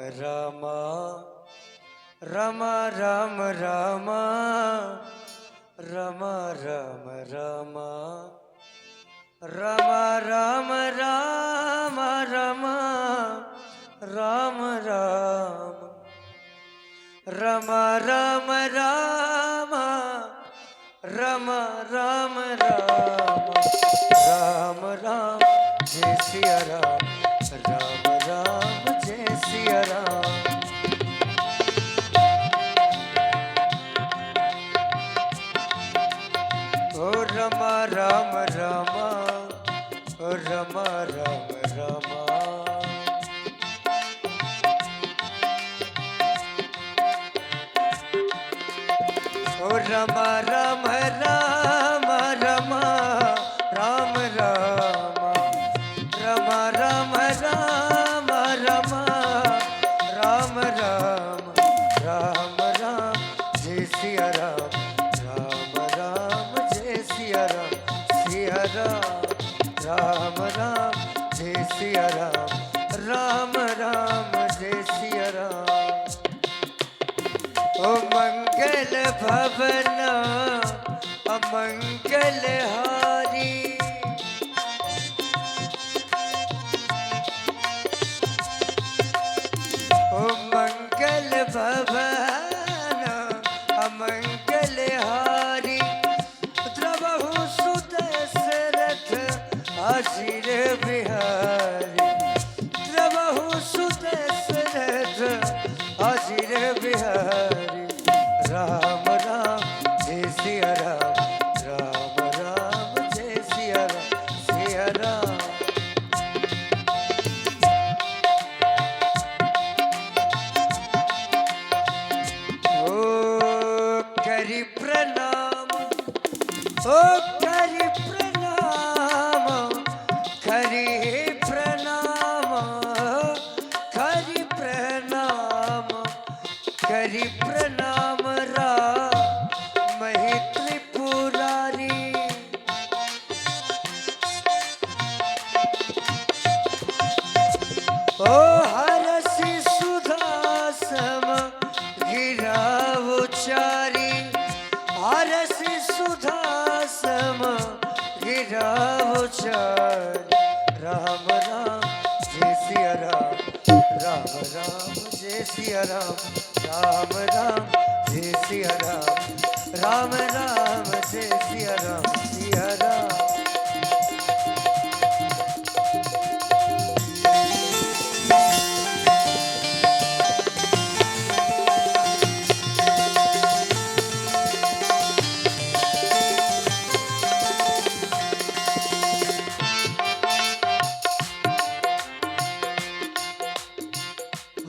रामा रमा राम रामा रमा राम रामा रमा राम राम रमा राम राम रमा राम राम रमा राम राम राम राम जय सिया राम राम राम जय सिया राम। ओ रमा राम रामा ओ रमा राम रामा ओ रमा राम राम रमा राम राम रमा राम राम रमा राम राम राम राम जय सिया राम राम राम जय सिया राम सिया राम राम राम जय सिया राम राम राम जय सिया राम। ओ मंगल भवन अमंगल हारी ओ मंगल भवन अमंगल हारी द्रवहु सुत सरथ आशीर बिहारी द्रवहु सुत सरथ आशीर बिहारी राम राम जय सिया राम राम राम जय सिया राम सिया राम। ओ करि प्रणाम ओ करि प्रणाम करि प्रणाम करि प्रणाम करि प्रणाम राम त्रिपुरारी ओ हरसि सुधासम गिरावचारी हरसि सुधासम गिरावचारी राम राम जय सिया राम राम राम जय सिया राम राम राम जय सिया राम राम राम जय सिया राम सिया राम।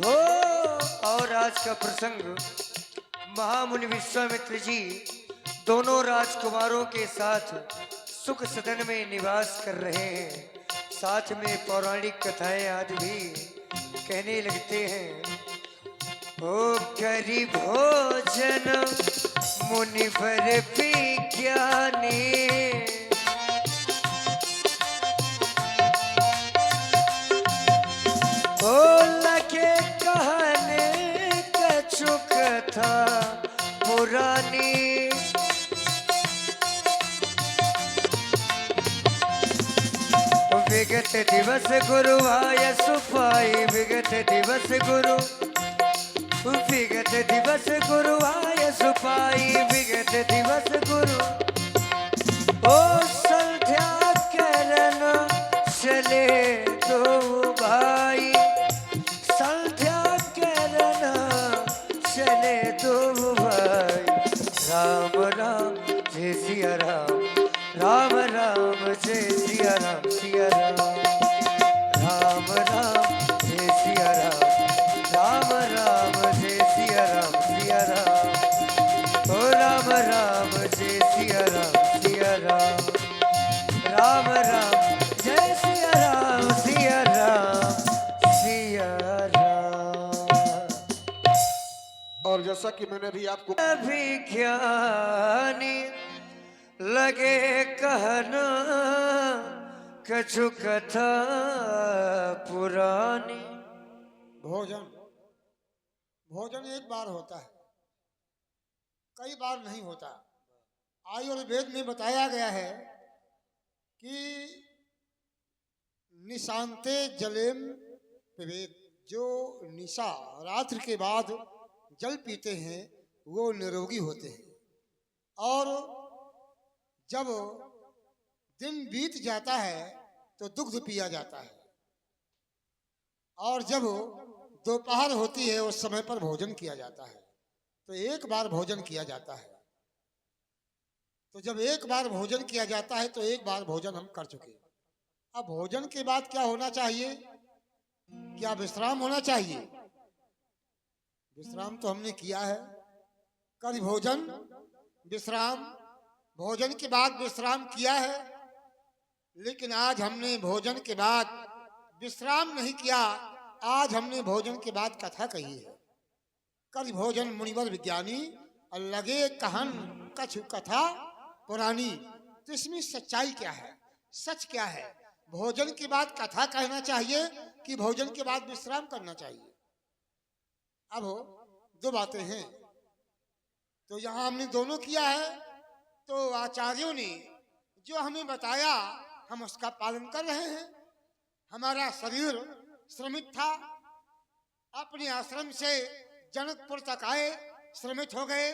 हो और आज का प्रसंग महामुनि विश्वामित्र जी दोनों राजकुमारों के साथ सुख सदन में निवास कर रहे हैं। साथ में पौराणिक कथाएं आज भी कहने लगते हैं। ओ करी भोजन मुनिवर विज्ञानी ओ लगे कहने कछु कथा पुरानी विगत दिवस गुरु आय सुपाई विगत दिवस गुरु विगत दिवस गुरु आय सुपाई विगत दिवस गुरु ओ संध्या करन चले दो भाई संध्या करन चले दो भाई राम राम जय सिया राम राम राम जय सिया राम सिया राम राम राम जय सिया राम राम राम जय सिया राम सिया राम ओ राम राम जय सिया राम सिया राम राम राम जय सिया राम सिया राम सिया राम। और जैसा कि मैंने भी आपको अभिज्ञानी लगे कहना कछु कथा पुरानी भोजन भोजन एक बार होता है, कई बार नहीं होता। आयुर्वेद में बताया गया है कि निशांते जलेम पिबेत, जो निशा रात्रि के बाद जल पीते हैं वो निरोगी होते हैं। और जब दिन बीत जाता है तो दुग्ध पिया जाता है, और जब दोपहर होती है उस समय पर भोजन किया जाता है। तो एक बार भोजन किया जाता है। तो जब एक बार भोजन किया जाता है तो एक बार भोजन हम कर चुके। अब भोजन के बाद क्या होना चाहिए? क्या विश्राम होना चाहिए? विश्राम तो हमने किया है। कल भोजन विश्राम, भोजन के बाद विश्राम किया है। लेकिन आज हमने भोजन के बाद विश्राम नहीं किया, आज हमने भोजन के बाद कथा कही है। कल भोजन मुनिवर विज्ञानी और लगे कहन कछु कथा पुरानी। तो इसमें सच्चाई क्या है, सच क्या है? भोजन के बाद कथा कहना चाहिए कि भोजन के बाद विश्राम करना चाहिए? अब दो बातें हैं। तो यहाँ हमने दोनों किया है। तो आचार्यों ने जो हमें बताया हम उसका पालन कर रहे हैं। हमारा शरीर श्रमित था, अपने आश्रम से जनकपुर तक आए, श्रमित हो गए।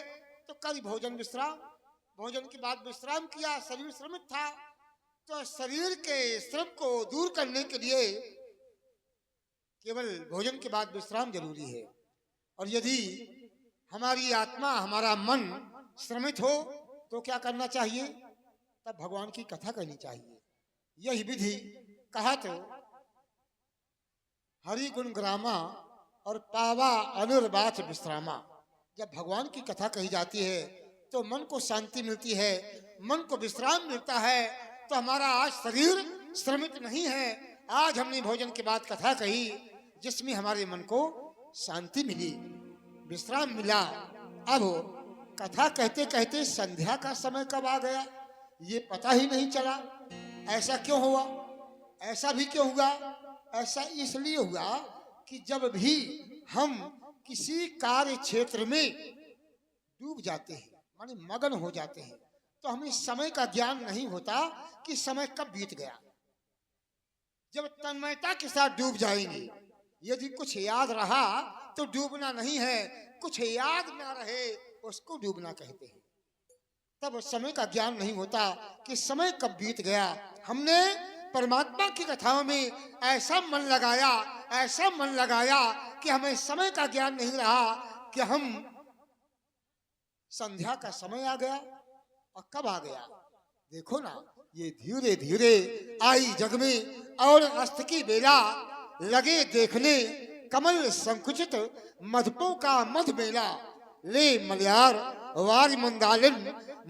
तो कल भोजन विश्राम, भोजन के बाद विश्राम किया, शरीर श्रमित था। तो शरीर के श्रम को दूर करने के लिए केवल भोजन के बाद विश्राम जरूरी है। और यदि हमारी आत्मा, हमारा मन श्रमित हो तो क्या करना चाहिए? तब भगवान की कथा करनी चाहिए। यही विधि कहा तो हरि गुण ग्रामा और पावा अनुर्वाच विश्रामा। जब भगवान की कथा कही जाती है तो मन को शांति मिलती है, मन को विश्राम मिलता है। तो हमारा आज शरीर श्रमित नहीं है। आज हमने भोजन के बाद कथा कही जिसमें हमारे मन को शांति मिली, विश्राम मिला। अब कथा कहते कहते संध्या का समय कब आ गया ये पता ही नहीं चला। ऐसा क्यों हुआ? ऐसा भी क्यों हुआ? ऐसा इसलिए हुआ कि जब भी हम किसी कार्य क्षेत्र में डूब जाते हैं, माने मगन हो जाते हैं, तो हमें समय का ज्ञान नहीं होता कि समय कब बीत गया। जब तन्मयता के साथ डूब जाएंगे, यदि कुछ याद रहा तो डूबना नहीं है, कुछ याद ना रहे उसको डूबना कहते हैं। तब समय का ज्ञान नहीं होता कि समय कब बीत गया। हमने परमात्मा की कथाओं में ऐसा मन लगाया, ऐसा मन लगाया कि हमें समय का ज्ञान नहीं रहा कि हम संध्या का समय आ गया। और कब आ गया देखो ना, ये धीरे धीरे आई जग में और अस्त की बेला लगे देखने कमल संकुचित मधुपों का मध मेला। ले मलयार वार मंदालिन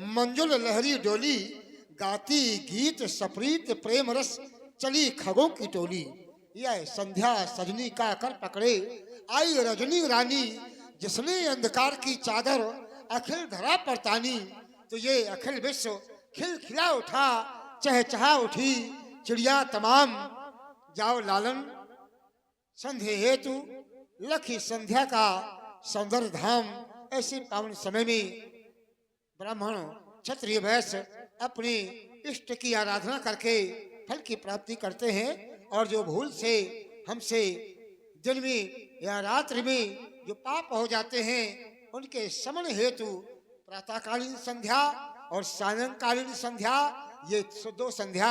मंजुल लहरी डोली, गाती गीत सप्रीत प्रेम रस चली खगों की टोली। यह संध्या सजनी का कर पकड़े आई रजनी रानी, जिसने अंधकार की चादर अखिल धरा पर तानी। तो ये अखिल विश्व खिलखिला उठा, चहचहा उठी चिड़िया तमाम। जाओ लालन संध्या हेतु लखी संध्या का सौंदर्य धाम। ऐसे पावन समय में ब्राह्मण क्षत्रिय वैश्य अपने इष्ट की आराधना करके फल की प्राप्ति करते हैं। और जो भूल से हमसे दिन में या रात्रि में जो पाप हो जाते हैं उनके शमन हेतु प्रातःकालीन संध्या और सायंकालीन संध्या, ये दो संध्या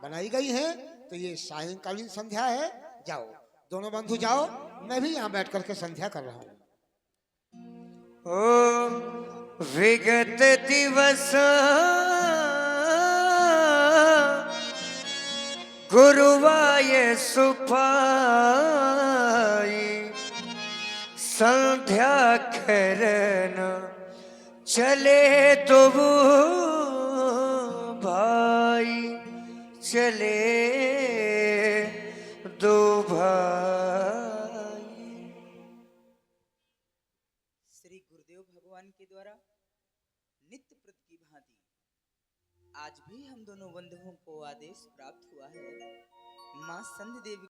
बनाई गई है। तो ये सायंकालीन संध्या है। जाओ दोनों बंधु जाओ, मैं भी यहाँ बैठ करके संध्या कर रहा हूँ। ओ विगत दिवस गुरुवाय सुपाई, संध्या करन चले तो वो भाई, चले दो भाई। श्री गुरुदेव भगवान के द्वारा नित्य प्रति की भांति आज भी हम दोनों बंधुओं को आदेश प्राप्त हुआ है। मां संध्या देवी